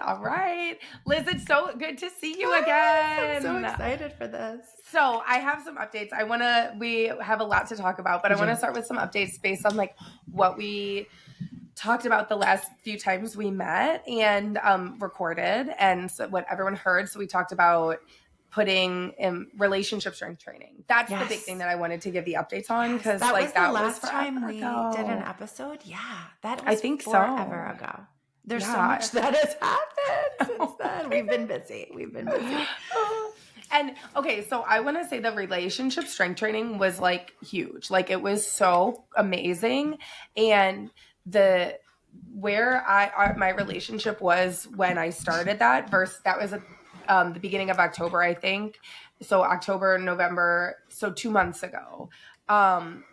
All right. Liz, it's so good to see you again. I'm so excited for this. So I have some updates. We have a lot to talk about, but I want to start with some updates based on like what we talked about the last few times we met and recorded, and so what everyone heard. So we talked about putting in relationship strength training. That's the big thing that I wanted to give the updates on, because that like was the that last was time we ago. did an episode. Yeah, that was I think forever so. ago. There's so much that has happened since then. We've been busy. And okay, so I want to say the relationship strength training was like huge. Like it was so amazing. And where my relationship was when I started that was the beginning of October, I think. So October, November, so 2 months ago.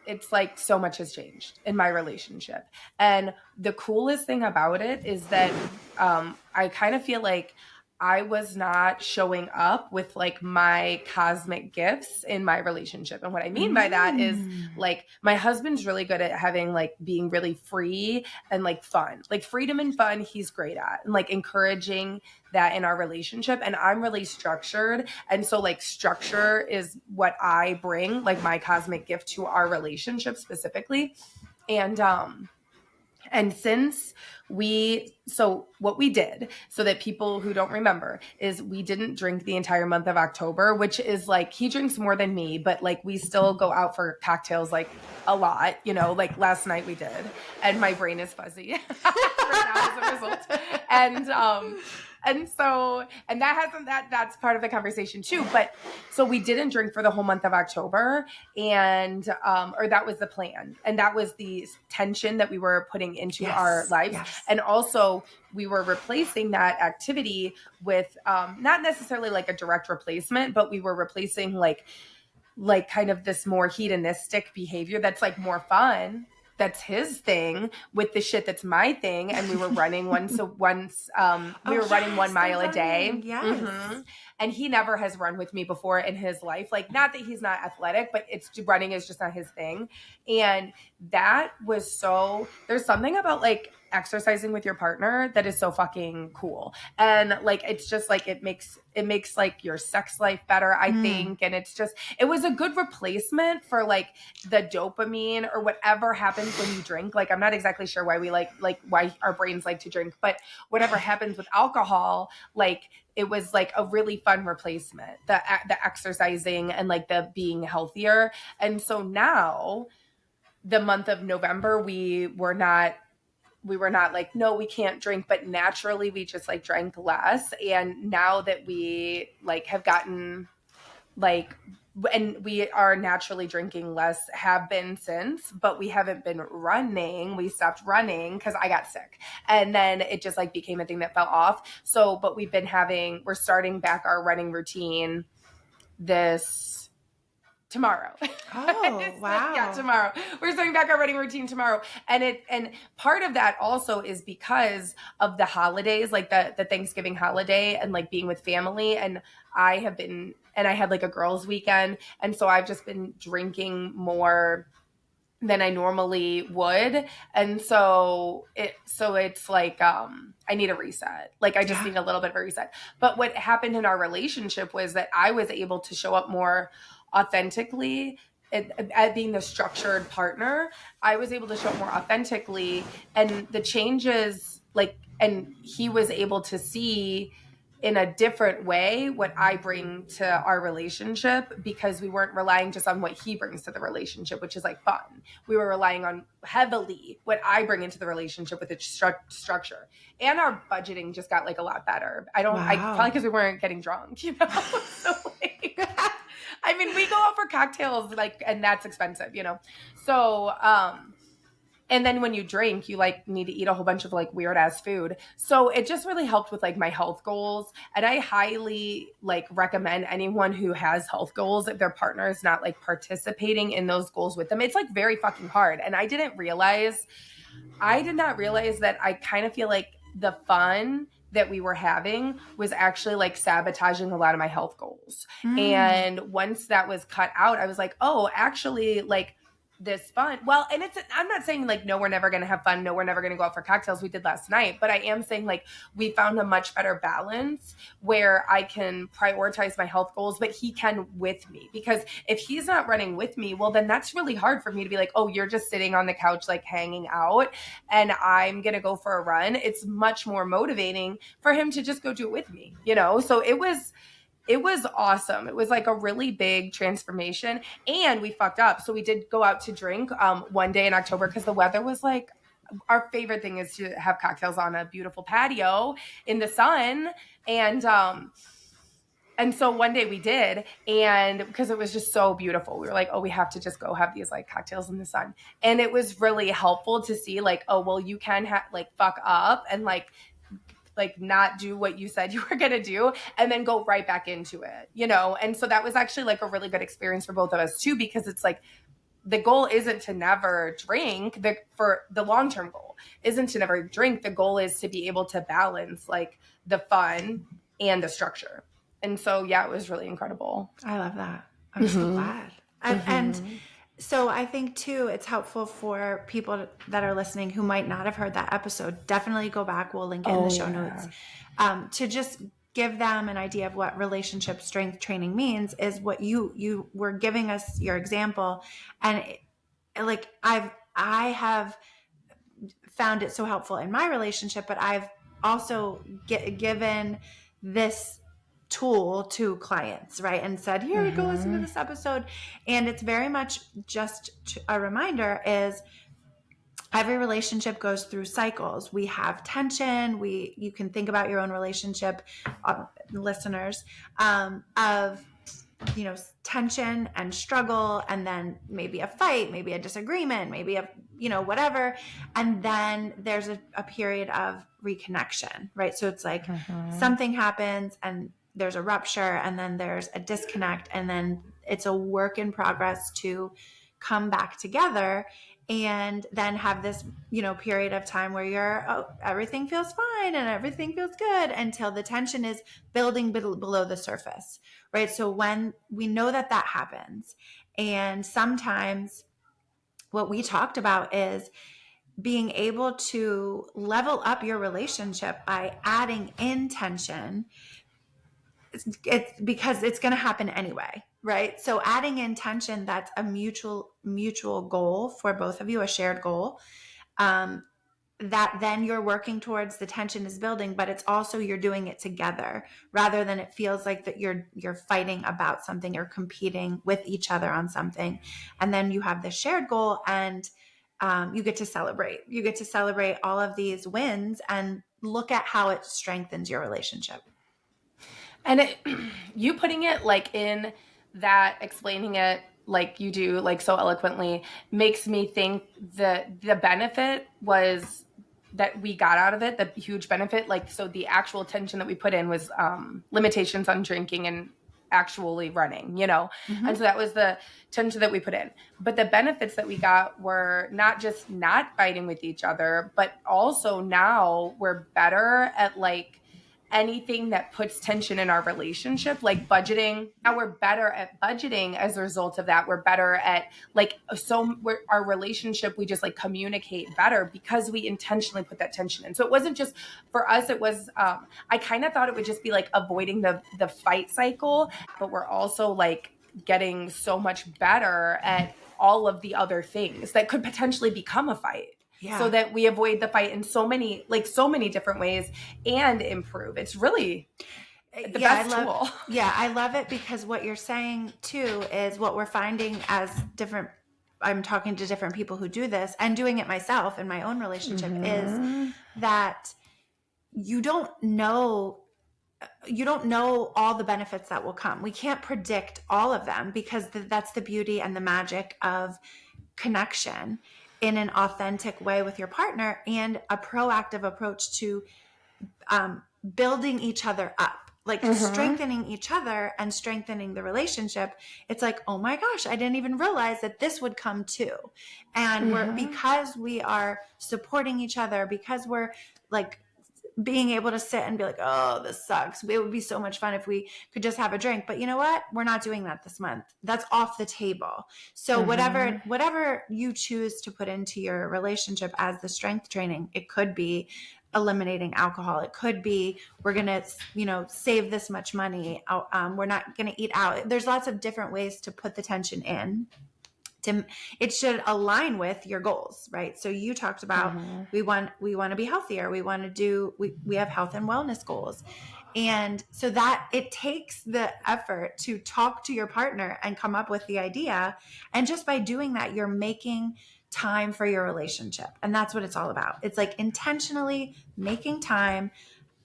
It's like so much has changed in my relationship. And the coolest thing about it is that I kind of feel like I was not showing up with like my cosmic gifts in my relationship. And what I mean by that is like my husband's really good at having like being really free and like fun, like freedom and fun. He's great at, and like encouraging that in our relationship. And I'm really structured. And so like structure is what I bring, like my cosmic gift to our relationship specifically. And since what we did, so that people who don't remember, is we didn't drink the entire month of October, which is like, he drinks more than me, but like we still go out for cocktails like a lot, you know, like last night we did, and my brain is fuzzy right now as a result. And that's part of the conversation too. But so we didn't drink for the whole month of October, and or that was the plan, and that was the tension that we were putting into our lives. And also we were replacing that activity with not necessarily like a direct replacement, but we were replacing like kind of this more hedonistic behavior that's like more fun, that's his thing, with the shit that's my thing. And we were running running 1 mile a day. Yes. And he never has run with me before in his life. Like, not that he's not athletic, but running is just not his thing. And that was there's something about like exercising with your partner that is so fucking cool. And like, it's just like, it makes like your sex life better, I think. And it was a good replacement for like the dopamine or whatever happens when you drink. Like, I'm not exactly sure why we why our brains like to drink, but whatever happens with alcohol, like it was like a really fun replacement, the exercising and like the being healthier. And so now the month of November, we were not like, no, we can't drink, but naturally we just like drank less. And now that we like have gotten like, and we are naturally drinking less, have been since, but we haven't been running. We stopped running because I got sick, and then it just like became a thing that fell off. So, but we're starting back our running routine tomorrow. Oh, wow. Yeah, tomorrow. We're starting back our running routine tomorrow. And part of that also is because of the holidays, like the Thanksgiving holiday, and like being with family. And I had like a girls' weekend. And so I've just been drinking more than I normally would. And so it's like, I need a reset. Like, I just need a little bit of a reset. But what happened in our relationship was that I was able to show up more authentically at being the structured partner. I was able to show up more authentically, and the changes, like, and he was able to see in a different way what I bring to our relationship, because we weren't relying just on what he brings to the relationship, which is like fun. We were relying on heavily what I bring into the relationship with its structure. And our budgeting just got like a lot better. Probably because we weren't getting drunk, you know? So like, I mean, we go out for cocktails, like, and that's expensive, you know? So, and then when you drink, you like need to eat a whole bunch of like weird ass food. So it just really helped with like my health goals. And I highly like recommend anyone who has health goals, if their partner is not like participating in those goals with them. It's like very fucking hard. And I did not realize that I kind of feel like the fun that we were having was actually like sabotaging a lot of my health goals. And once that was cut out, I was like, oh, actually, like, this fun. Well, and I'm not saying like, no, we're never going to have fun. No, we're never going to go out for cocktails. We did last night, but I am saying like we found a much better balance where I can prioritize my health goals, but he can with me, because if he's not running with me, well, then that's really hard for me to be like, oh, you're just sitting on the couch, like hanging out, and I'm going to go for a run. It's much more motivating for him to just go do it with me, you know? So it was awesome. It was like a really big transformation, and we fucked up. So we did go out to drink one day in October because the weather was like, our favorite thing is to have cocktails on a beautiful patio in the sun. And so one day we did, and because it was just so beautiful, we were like, oh, we have to just go have these like cocktails in the sun. And it was really helpful to see like, oh, well, you can like fuck up and like not do what you said you were going to do and then go right back into it, you know? And so that was actually like a really good experience for both of us too, because it's like, the goal isn't to never drink. For the long-term goal isn't to never drink. The goal is to be able to balance like the fun and the structure. And so, yeah, it was really incredible. I love that. I'm so glad. And so I think too, it's helpful for people that are listening who might not have heard that episode. Definitely go back. We'll link it in the show notes. To just give them an idea of what relationship strength training means is what you were giving us your example. And like, I have found it so helpful in my relationship, but I've also given this tool to clients, right? And said, here, go listen to this episode. And it's very much just a reminder is every relationship goes through cycles. We have tension. You can think about your own relationship, listeners, of, you know, tension and struggle, and then maybe a fight, maybe a disagreement, maybe a, you know, whatever. And then there's a period of reconnection, right? So it's like something happens and there's a rupture, and then there's a disconnect, and then it's a work in progress to come back together, and then have this, you know, period of time where everything feels fine and everything feels good until the tension is building below the surface, right? So when we know that happens, and sometimes what we talked about is being able to level up your relationship by adding in tension. It's because it's going to happen anyway, right? So adding in tension, that's a mutual goal for both of you, a shared goal, that then you're working towards. The tension is building, but it's also you're doing it together, rather than it feels like that you're fighting about something or competing with each other on something. And then you have the shared goal, and you get to celebrate all of these wins and look at how it strengthens your relationship. And you putting it like in that, explaining it like you do, like so eloquently, makes me think that the benefit was that we got out of it, the huge benefit. Like, so the actual tension that we put in was limitations on drinking and actually running, you know? And so that was the tension that we put in. But the benefits that we got were not just not fighting with each other, but also now we're better at like anything that puts tension in our relationship, like budgeting. Now we're better at budgeting as a result of that. We're better at like, our relationship, we just like communicate better because we intentionally put that tension in. So it wasn't just for us, it was, I kind of thought it would just be like avoiding the fight cycle, but we're also like getting so much better at all of the other things that could potentially become a fight. Yeah. So that we avoid the fight in so many different ways and improve. It's really the best tool. Yeah, I love it, because what you're saying too is what we're finding as different. I'm talking to different people who do this, and doing it myself in my own relationship, is that you don't know all the benefits that will come. We can't predict all of them, because that's the beauty and the magic of connection in an authentic way with your partner, and a proactive approach to building each other up, like strengthening each other and strengthening the relationship. It's like, oh my gosh, I didn't even realize that this would come too. And because we are supporting each other, because we're like being able to sit and be like, oh, this sucks. It would be so much fun if we could just have a drink. But you know what? We're not doing that this month. That's off the table. So whatever you choose to put into your relationship as the strength training, it could be eliminating alcohol. It could be, we're going to, save this much money. We're not going to eat out. There's lots of different ways to put the tension in. It should align with your goals, right? So you talked about we want to be healthier. We have health and wellness goals. And so that it takes the effort to talk to your partner and come up with the idea. And just by doing that, you're making time for your relationship. And that's what it's all about. It's like intentionally making time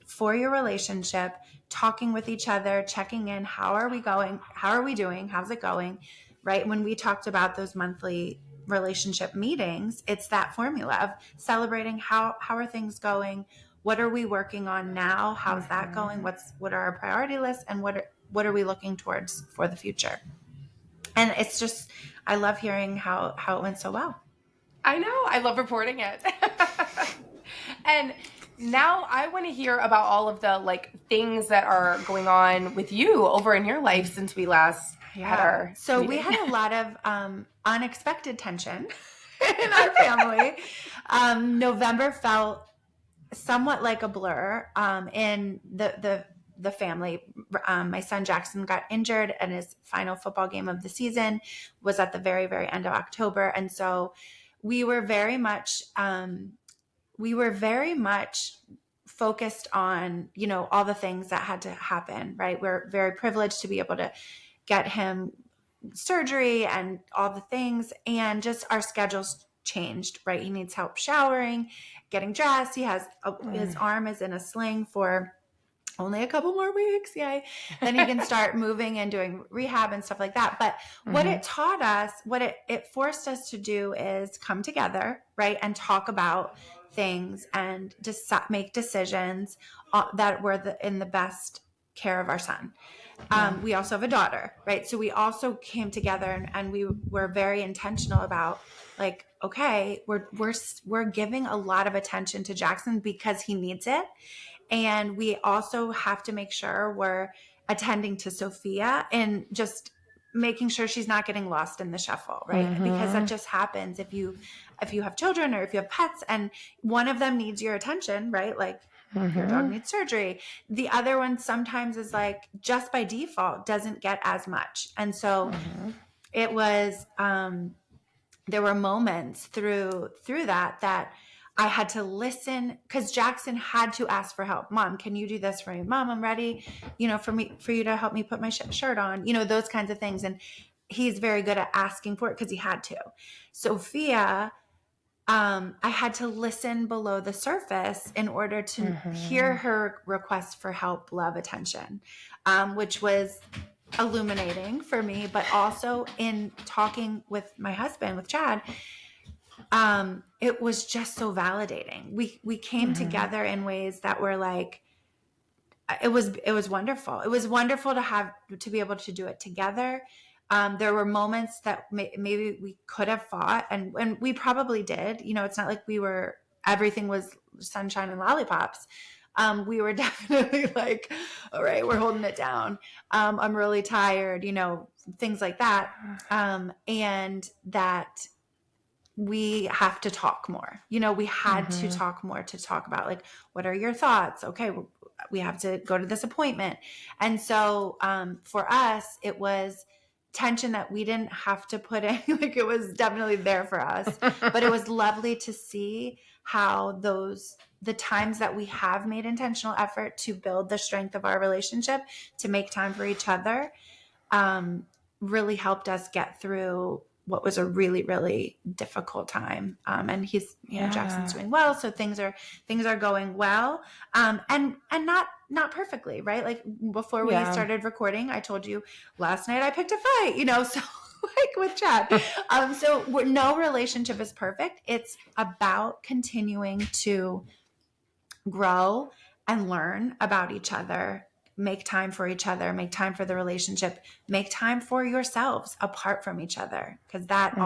for your relationship, talking with each other, checking in. How are we going? How are we doing? How's it going? Right? When we talked about those monthly relationship meetings, it's that formula of celebrating how are things going? What are we working on now? How's that going? What are our priority lists, and what are we looking towards for the future? And it's just, I love hearing how it went so well. I know. I love reporting it. And now I want to hear about all of the things that are going on with you over in your life since we last had our So meeting. we had a lot of unexpected tension in our family. November felt somewhat like a blur in the family. My son Jackson got injured, and his final football game of the season was at the very, very end of October. And so we were very much focused on, all the things that had to happen, right? We're very privileged to be able to get him surgery and all the things, and just our schedules changed, right? He needs help showering, getting dressed. He has his arm is in a sling for only a couple more weeks. Yay. Then he can start moving and doing rehab and stuff like that. But what it taught us, what it forced us to do is come together, right? And talk about things and just make decisions that were in the best care of our son. We also have a daughter, right? So we also came together and we were very intentional about okay, we're giving a lot of attention to Jackson because he needs it. And we also have to make sure we're attending to Sophia and just making sure she's not getting lost in the shuffle, right? Because that just happens if you have children or if you have pets and one of them needs your attention, right? Your dog needs surgery. The other one sometimes is just by default doesn't get as much. And so it was, there were moments through that I had to listen, because Jackson had to ask for help. Mom, can you do this for me? Mom, I'm ready, for you to help me put my shirt on, those kinds of things. And he's very good at asking for it because he had to. Sophia, I had to listen below the surface in order to hear her request for help, love, attention, which was illuminating for me, but also in talking with my husband, with Chad, it was just so validating. We came together in ways that were it was wonderful. It was wonderful to be able to do it together. There were moments that maybe we could have fought, and we probably did. It's not like everything was sunshine and lollipops. We were definitely all right, we're holding it down. I'm really tired, things like that. And that we have to talk more. We had to talk more to talk about what are your thoughts? Okay, we have to go to this appointment. And so for us, it was tension that we didn't have to put in. It was definitely there for us. But it was lovely to see how the times that we have made intentional effort to build the strength of our relationship, to make time for each other, really helped us get through what was a really, really difficult time. And he's, Jackson's doing well. So things are going well. And not perfectly, right? Before we started recording, I told you last night I picked a fight, so with Chad. So no relationship is perfect. It's about continuing to grow and learn about each other, make time for each other, make time for the relationship, make time for yourselves apart from each other. Because that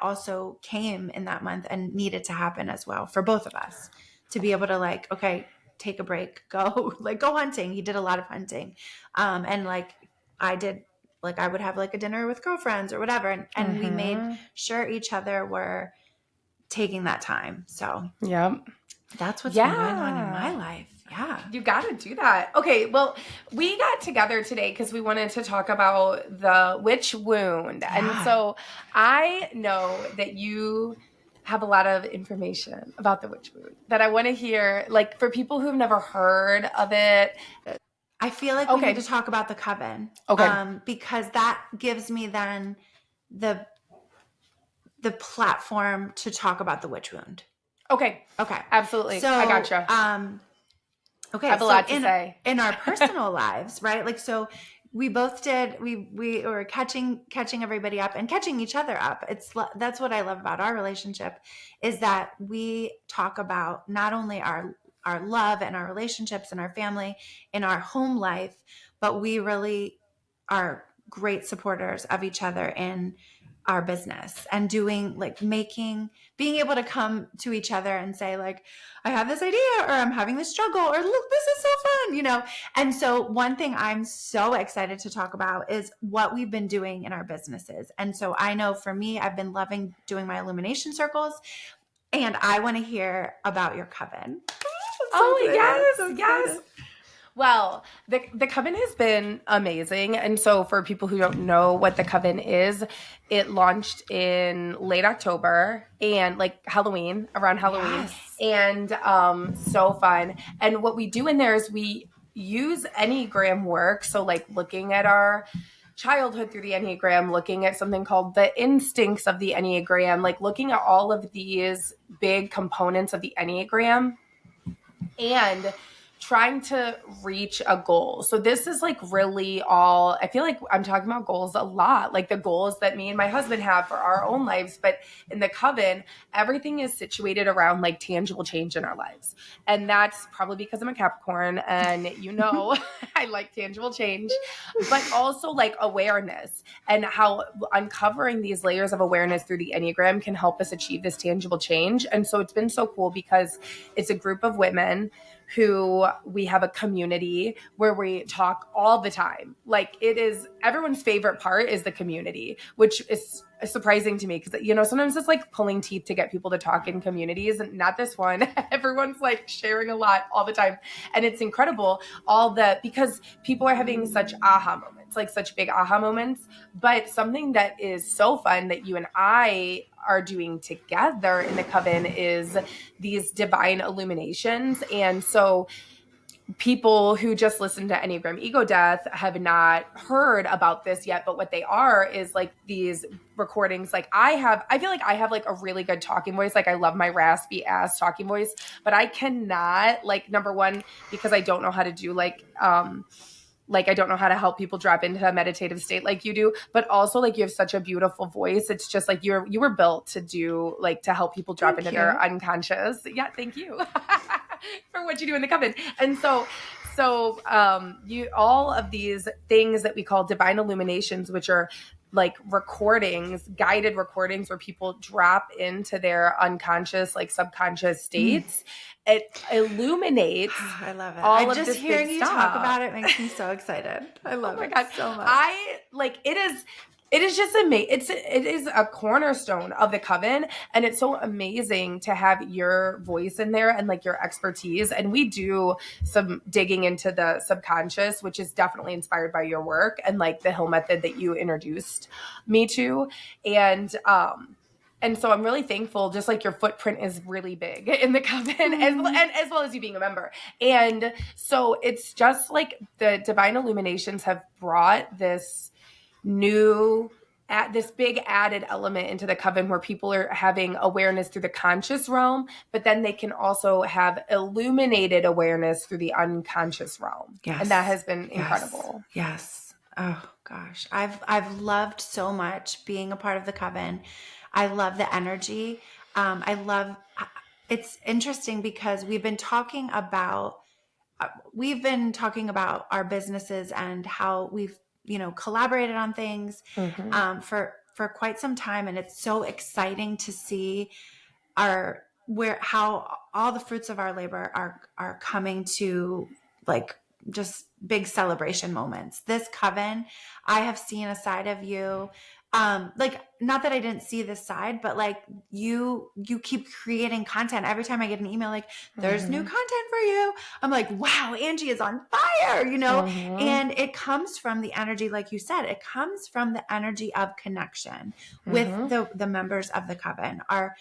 also came in that month and needed to happen as well for both of us to be able to like, okay, take a break, go hunting. He did a lot of hunting. And like I did, like I would have like a dinner with girlfriends or whatever. And we made sure each other were taking that time. So that's what's been going on in my life. Yeah. You got to do that. Okay. Well, we got together today because we wanted to talk about the witch wound. Yeah. And so I know that you have a lot of information about the witch wound that I want to hear, like for people who've never heard of it. I feel like we need to talk about the coven. Okay. Because that gives me then the platform to talk about the witch wound. Okay. Absolutely. So, I gotcha. Okay. I have a lot to say. In our personal lives, right? Like, so we both did, we were catching everybody up and catching each other up. That's what I love about our relationship, is that we talk about not only our love and our relationships and our family in our home life, but we really are great supporters of each other in our business and doing like being able to come to each other and say like, I have this idea, or I'm having this struggle, or look, this is so fun, And so one thing I'm so excited to talk about is what we've been doing in our businesses. And so I know for me, I've been loving doing my illumination circles, and I want to hear about your coven. Yes. Well, the coven has been amazing. And so for people who don't know what the coven is, it launched in late October and like around Halloween. Yes. And so fun. And what we do in there is we use Enneagram work. So like looking at our childhood through the Enneagram, looking at something called the instincts of the Enneagram, like looking at all of these big components of the Enneagram and trying to reach a goal. So this is like really all, I feel like I'm talking about goals a lot, like the goals that me and my husband have for our own lives. But in the coven, everything is situated around like tangible change in our lives. And that's probably because I'm a Capricorn and I like tangible change, but also like awareness and how uncovering these layers of awareness through the Enneagram can help us achieve this tangible change. And so it's been so cool because it's a group of women who we have a community where we talk all the time. Like it is everyone's favorite part is the community, which is surprising to me because, sometimes it's like pulling teeth to get people to talk in communities, and not this one. Everyone's like sharing a lot all the time. And it's incredible because people are having such aha moments, like such big aha moments. But something that is so fun that you and I are doing together in the coven is these divine illuminations. And so people who just listen to Enneagram Ego Death have not heard about this yet, but what they are is like these recordings. Like I feel like I have like a really good talking voice. Like I love my raspy ass talking voice, but I cannot, like, number one, because I don't know how to do I don't know how to help people drop into a meditative state like you do, but also like you have such a beautiful voice. It's just like you were built to do, like, to help people drop into their unconscious. Yeah. Thank you for what you do in the coven. And so you, all of these things that we call divine illuminations, which are like guided recordings where people drop into their unconscious, like subconscious states. It illuminates. I love it. All of just this hearing you stuff. Talk about it makes me so excited. I love it so much. It is just amazing. It is a cornerstone of the coven, and it's so amazing to have your voice in there and like your expertise. And we do some digging into the subconscious, which is definitely inspired by your work and like the Hill method that you introduced me to. And so I'm really thankful, just like your footprint is really big in the coven, as well as you being a member. And so it's just like the divine illuminations have brought this this big added element into the coven where people are having awareness through the conscious realm, but then they can also have illuminated awareness through the unconscious realm. Yes. And that has been incredible. Yes. Oh gosh. I've loved so much being a part of the coven. I love the energy. It's interesting because we've been talking about our businesses and how we've, collaborated on things for quite some time. And it's so exciting to see how all the fruits of our labor are coming to like just big celebration moments. This coven, I have seen a side of you. Like, not that I didn't see this side, but like you keep creating content. Every time I get an email, like, there's new content for you. I'm like, wow, Angie is on fire, you know? And it comes from the energy, like you said, it comes from the energy of connection with the members of the coven are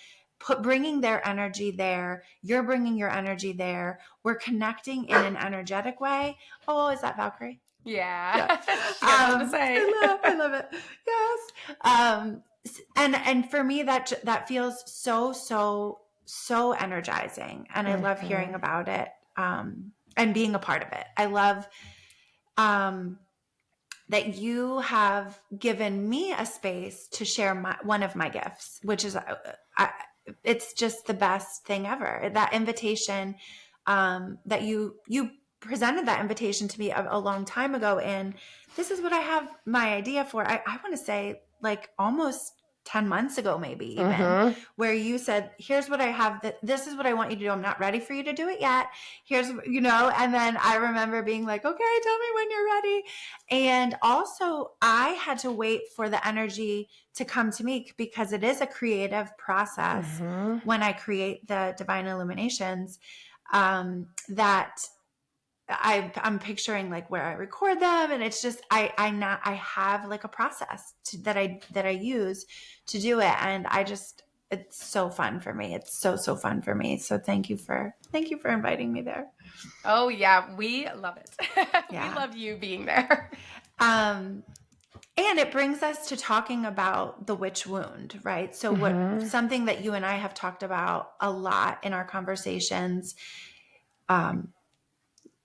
bringing their energy there. You're bringing your energy there. We're connecting in an energetic way. Oh, is that Valkyrie? Yeah. She got something to say. I love it. Yes. And for me, that feels so energizing. And I love hearing about it, and being a part of it. I love, that you have given me a space to share one of my gifts, which is, it's just the best thing ever. That invitation, that you presented that invitation to me a long time ago. And this is what I have my idea for. I want to say like almost 10 months ago, maybe even, where you said, here's what I have, this is what I want you to do. I'm not ready for you to do it yet. Here's, you know, and then I remember being like, okay, tell me when you're ready. And also I had to wait for the energy to come to me because it is a creative process when I create the divine illuminations, that I'm picturing like where I record them, and it's just I have like a process that I use to do it, and it's so fun for me. It's so fun for me. So thank you for inviting me there. Oh yeah, we love it. Yeah. We love you being there. And it brings us to talking about the witch wound, right? So something that you and I have talked about a lot in our conversations,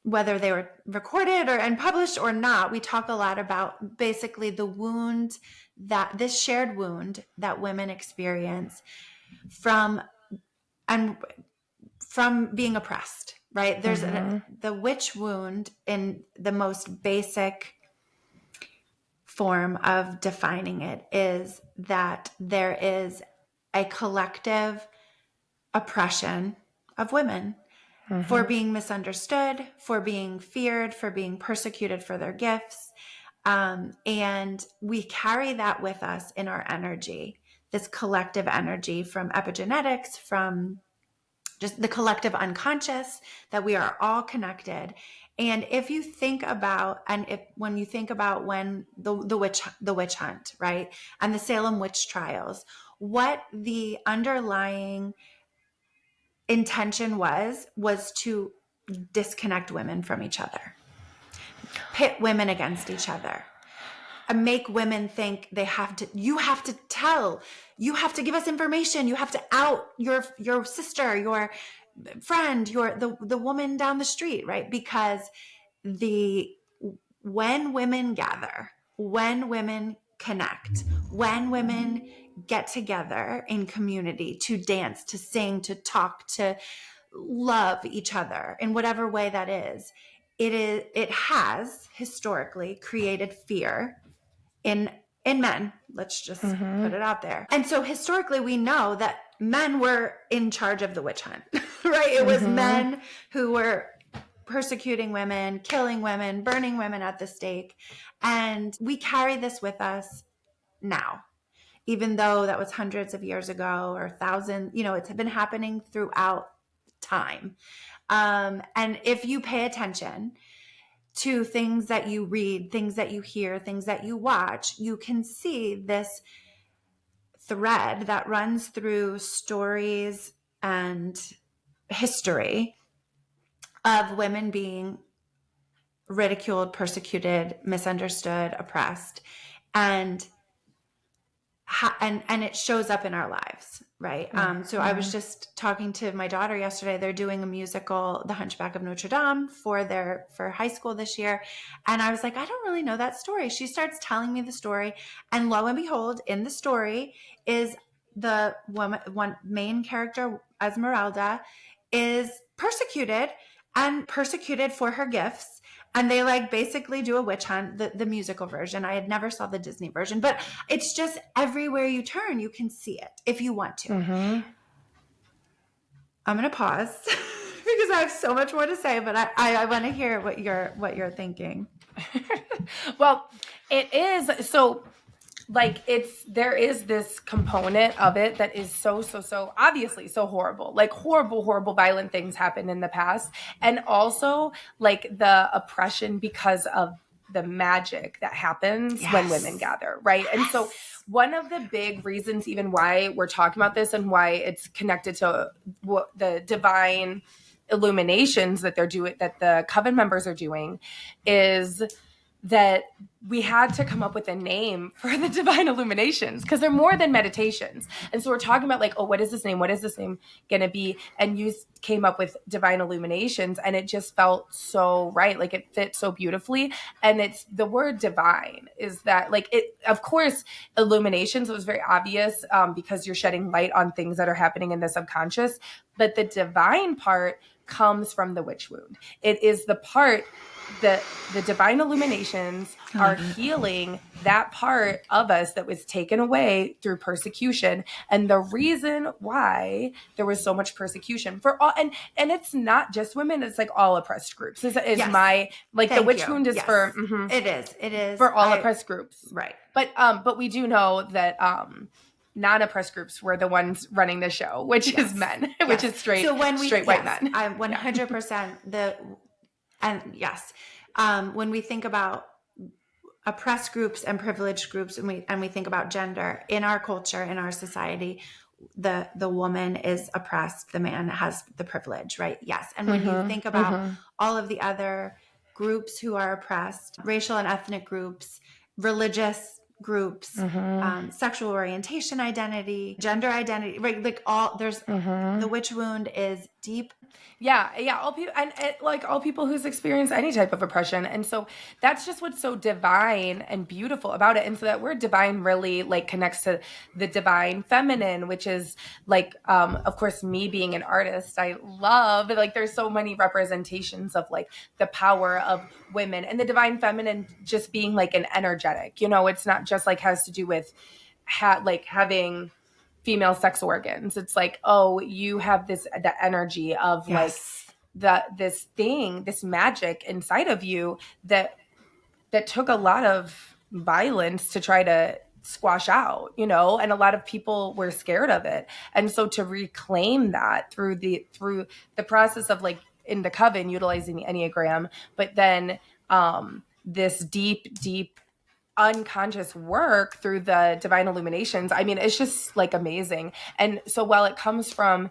whether they were recorded and published or not, we talk a lot about basically the wound, that this shared wound that women experience from being oppressed, right? There's the witch wound in the most basic form of defining it is that there is a collective oppression of women for being misunderstood, for being feared, for being persecuted for their gifts. And we carry that with us in our energy, this collective energy from epigenetics, from just the collective unconscious, that we are all connected. And if you think about, when you think about when the witch hunt, right, and the Salem witch trials, what the underlying intention was to disconnect women from each other, pit women against each other, and make women think you have to give us information, you have to out your sister, your friend, the woman down the street, right? Because when women gather, when women connect, when women get together in community to dance, to sing, to talk, to love each other in whatever way that is, it has historically created fear in men. Let's just put it out there. And so historically we know that men were in charge of the witch hunt, right? It was men who were persecuting women, killing women, burning women at the stake. And we carry this with us now, even though that was hundreds of years ago or thousands, it's been happening throughout time. And if you pay attention to things that you read, things that you hear, things that you watch, you can see this thread that runs through stories and history of women being ridiculed, persecuted, misunderstood, oppressed, and it shows up in our lives, right? So I was just talking to my daughter yesterday. They're doing a musical, The Hunchback of Notre Dame, for high school this year. And I was like, I don't really know that story. She starts telling me the story. And lo and behold, in the story is the one main character, Esmeralda, is persecuted for her gifts. And they basically do a witch hunt, the musical version. I had never saw the Disney version, but it's just everywhere you turn, you can see it if you want to. I'm going to pause because I have so much more to say, but I want to hear what you're thinking. Well, it is so like there is this component of it that is so obviously so horrible, like horrible violent things happen in the past, and also like the oppression because of the magic that happens when women gather, right? And so one of the big reasons even why we're talking about this and why it's connected to what the divine illuminations that they're doing, that the coven members are doing, is that we had to come up with a name for the divine illuminations because they're more than meditations. And so we're talking about like, oh, what is this name? What is this name going to be? And you came up with divine illuminations, and it just felt so right. Like it fit so beautifully. And it's the word divine is that like it, of course, illuminations was very obvious because you're shedding light on things that are happening in the subconscious. But the divine part comes from the witch wound. It is the part that the divine illuminations are healing that part of us that was taken away through persecution. And the reason why there was so much persecution for all, and it's not just women, it's like all oppressed groups is my, like the witch wound is for, it is for all oppressed groups. Right. But we do know that, non-oppressed groups were the ones running the show, which is men, which is straight white men. I 100% when we think about oppressed groups and privileged groups, and we think about gender in our culture, in our society, the woman is oppressed, the man has the privilege, right? Yes. And when you think about all of the other groups who are oppressed, racial and ethnic groups, religious groups, sexual orientation identity, gender identity, right? Like all there's the witch wound is deep. Yeah. All people, and like all people who's experienced any type of oppression. And so that's just what's so divine and beautiful about it. And so that word divine really like connects to the divine feminine, which is like, of course, me being an artist, I love, like, there's so many representations of like the power of women, and the divine feminine just being like an energetic, it's not just like has to do with like having female sex organs. It's like, oh, you have the energy of like this magic inside of you that took a lot of violence to try to squash out, and a lot of people were scared of it. And so to reclaim that through the process of like in the coven utilizing the Enneagram, but then this deep unconscious work through the divine illuminations. I mean, it's just like amazing. And so while it comes from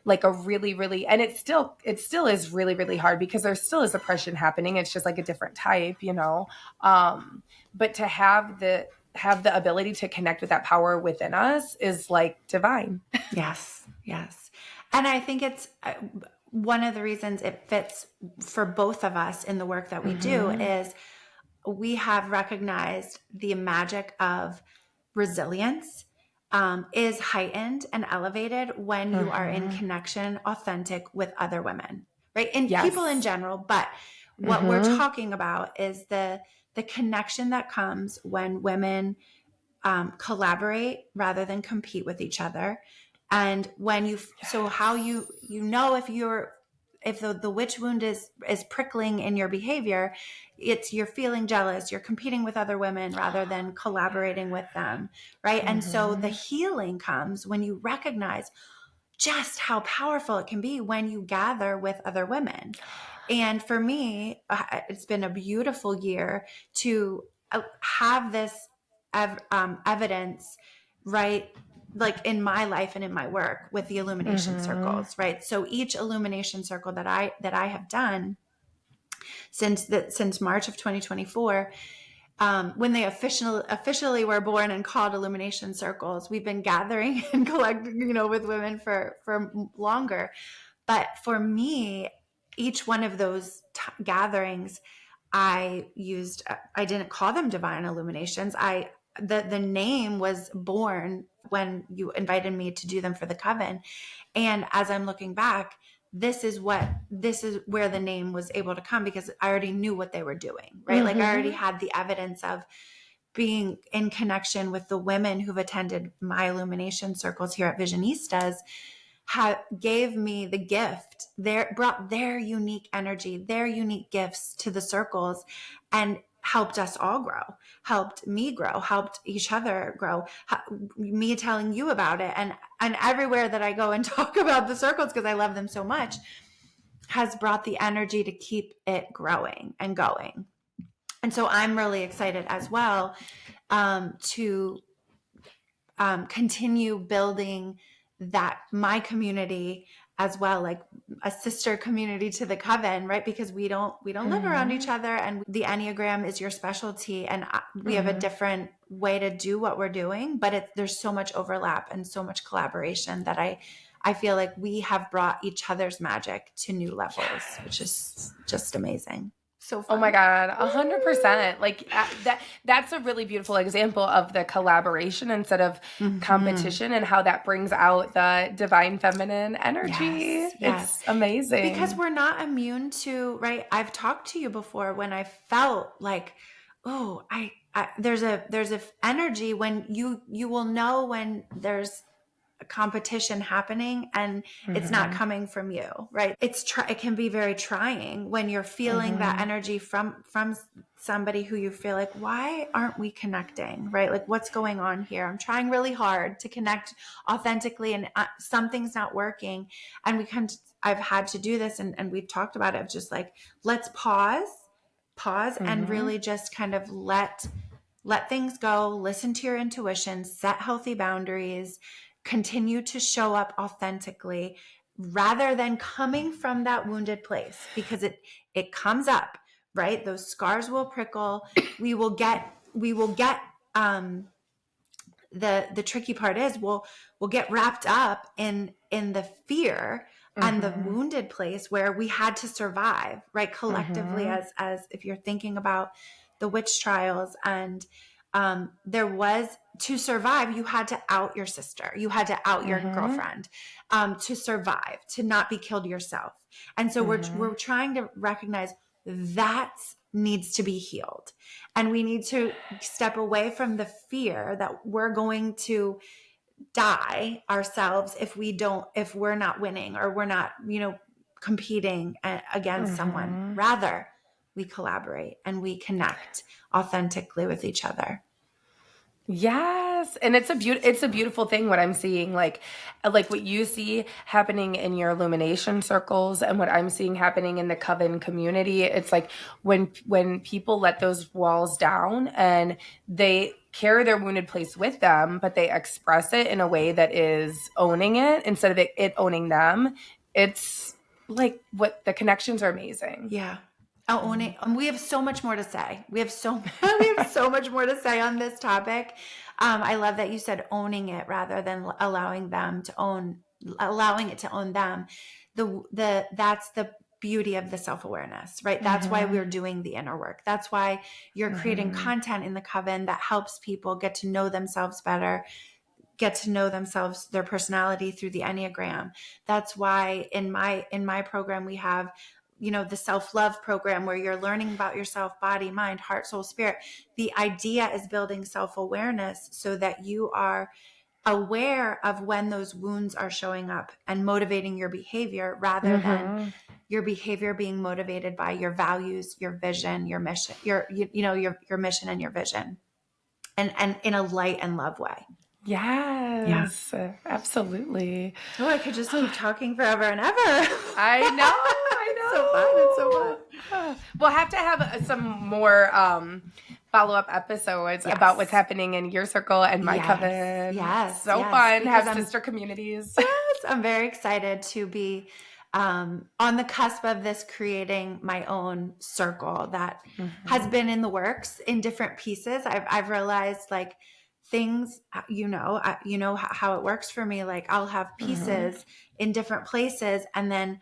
like a really, and it still is really hard because there still is oppression happening. It's just like a different type, but to have the ability to connect with that power within us is like divine. Yes. And I think it's one of the reasons it fits for both of us in the work that we do is we have recognized the magic of resilience is heightened and elevated when you are in connection, authentic with other women, right? And people in general. But what we're talking about is the connection that comes when women collaborate rather than compete with each other. And when how you know if the witch wound is prickling in your behavior, you're feeling jealous, you're competing with other women rather than collaborating with them, right? And so the healing comes when you recognize just how powerful it can be when you gather with other women. And for me, it's been a beautiful year to have this evidence, right? Like in my life and in my work with the illumination circles, right? So each illumination circle that I have done since March of 2024, when they officially were born and called illumination circles, we've been gathering and collecting, with women for longer. But for me, each one of those gatherings, I didn't call them divine illuminations. The name was born when you invited me to do them for the coven. And as I'm looking back, this is where the name was able to come because I already knew what they were doing, right? Like I already had the evidence of being in connection with the women who've attended my illumination circles here at Visionistas, gave me the gift, brought their unique energy, their unique gifts to the circles, and helped us all grow, helped me grow, helped each other grow. Me telling you about it, and everywhere that I go and talk about the circles, because I love them so much, has brought the energy to keep it growing and going. And so I'm really excited as well to continue building my community as well, like a sister community to the coven, right? Because we don't live around each other, and the Enneagram is your specialty, and we have a different way to do what we're doing, but there's so much overlap and so much collaboration that I feel like we have brought each other's magic to new levels, which is just amazing. So fun. Oh my God, 100%. Like that's a really beautiful example of the collaboration instead of competition, and how that brings out the divine feminine energy. Yes. It's amazing. Because we're not immune to, right? I've talked to you before when I felt like, oh, there's a energy when you will know when there's a competition happening and it's not coming from you, right? It can be very trying when you're feeling that energy from somebody who you feel like, why aren't we connecting, right? Like, what's going on here? I'm trying really hard to connect authentically, and something's not working. And I've had to do this, and we've talked about it, of just like, let's pause and really just kind of let things go, listen to your intuition, set healthy boundaries, continue to show up authentically, rather than coming from that wounded place, because it comes up, right? Those scars will prickle. We will get the tricky part is we'll get wrapped up in the fear and the wounded place where we had to survive, right? Collectively, as if you're thinking about the witch trials, and there was, to survive, you had to out your sister, you had to out your girlfriend, to survive, to not be killed yourself. And so we're trying to recognize that needs to be healed, and we need to step away from the fear that we're going to die ourselves if we're not winning, or we're not, competing against someone. Rather, we collaborate and we connect authentically with each other. Yes. And it's a beautiful thing what I'm seeing, like what you see happening in your illumination circles and what I'm seeing happening in the coven community. It's like when people let those walls down and they carry their wounded place with them, but they express it in a way that is owning it instead of it owning them. It's like what the connections are amazing. Yeah. Owning. We have so much more to say. We have so much more to say on this topic. I love that you said owning it rather than allowing it to own them. That's the beauty of the self-awareness, right? That's why we're doing the inner work. That's why you're creating content in the coven that helps people get to know themselves better, get to know themselves, their personality through the Enneagram. That's why in my program we have the self-love program, where you're learning about yourself, body, mind, heart, soul, spirit. The idea is building self-awareness so that you are aware of when those wounds are showing up and motivating your behavior, rather than your behavior being motivated by your values, your vision, your mission, your mission and your vision, and in a light and love way. Yes, absolutely. Oh, I could just keep talking forever and ever. I know. It's so fun. We'll have to have some more follow-up episodes about what's happening in your circle and my coven. Yes. So fun. Have sister communities. Yes. I'm very excited to be on the cusp of this, creating my own circle that has been in the works in different pieces. I've realized, like, things, how it works for me. Like, I'll have pieces in different places, and then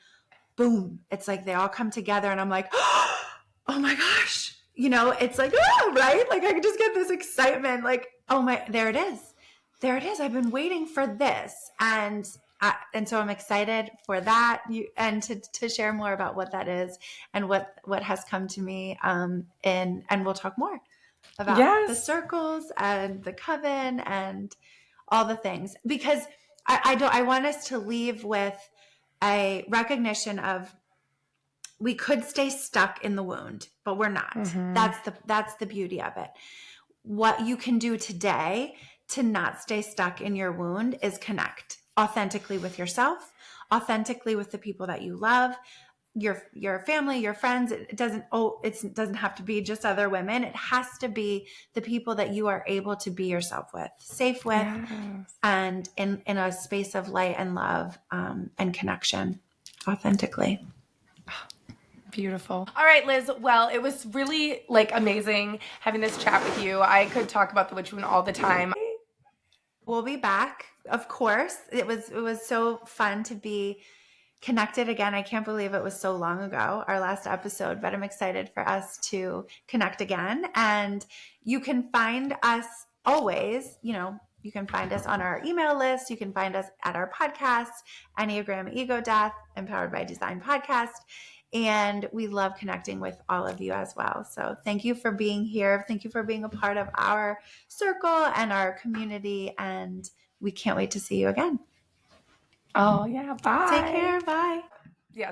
boom, it's like they all come together, and I'm like, oh my gosh, it's like, right? Like, I can just get this excitement, like, there it is. I've been waiting for this. And so I'm excited for that, and to share more about what that is and what has come to me. And we'll talk more about the circles and the coven and all the things, because I want us to leave with a recognition of we could stay stuck in the wound, but we're not. That's the beauty of it. What you can do today to not stay stuck in your wound is connect authentically with yourself, authentically with the people that you love, your family, your friends. It doesn't have to be just other women. It has to be the people that you are able to be yourself with, safe with, and in a space of light and love, and connection authentically. Beautiful. All right, Liz. Well, it was really like amazing having this chat with you. I could talk about the witch wound all the time. We'll be back, of course. It was so fun to be connected again. I can't believe it was so long ago, our last episode, but I'm excited for us to connect again. And you can find us always, you can find us on our email list. You can find us at our podcast, Enneagram Ego Death, Empowered by Design podcast. And we love connecting with all of you as well. So thank you for being here. Thank you for being a part of our circle and our community. And we can't wait to see you again. Oh, yeah. Bye. Take care. Bye.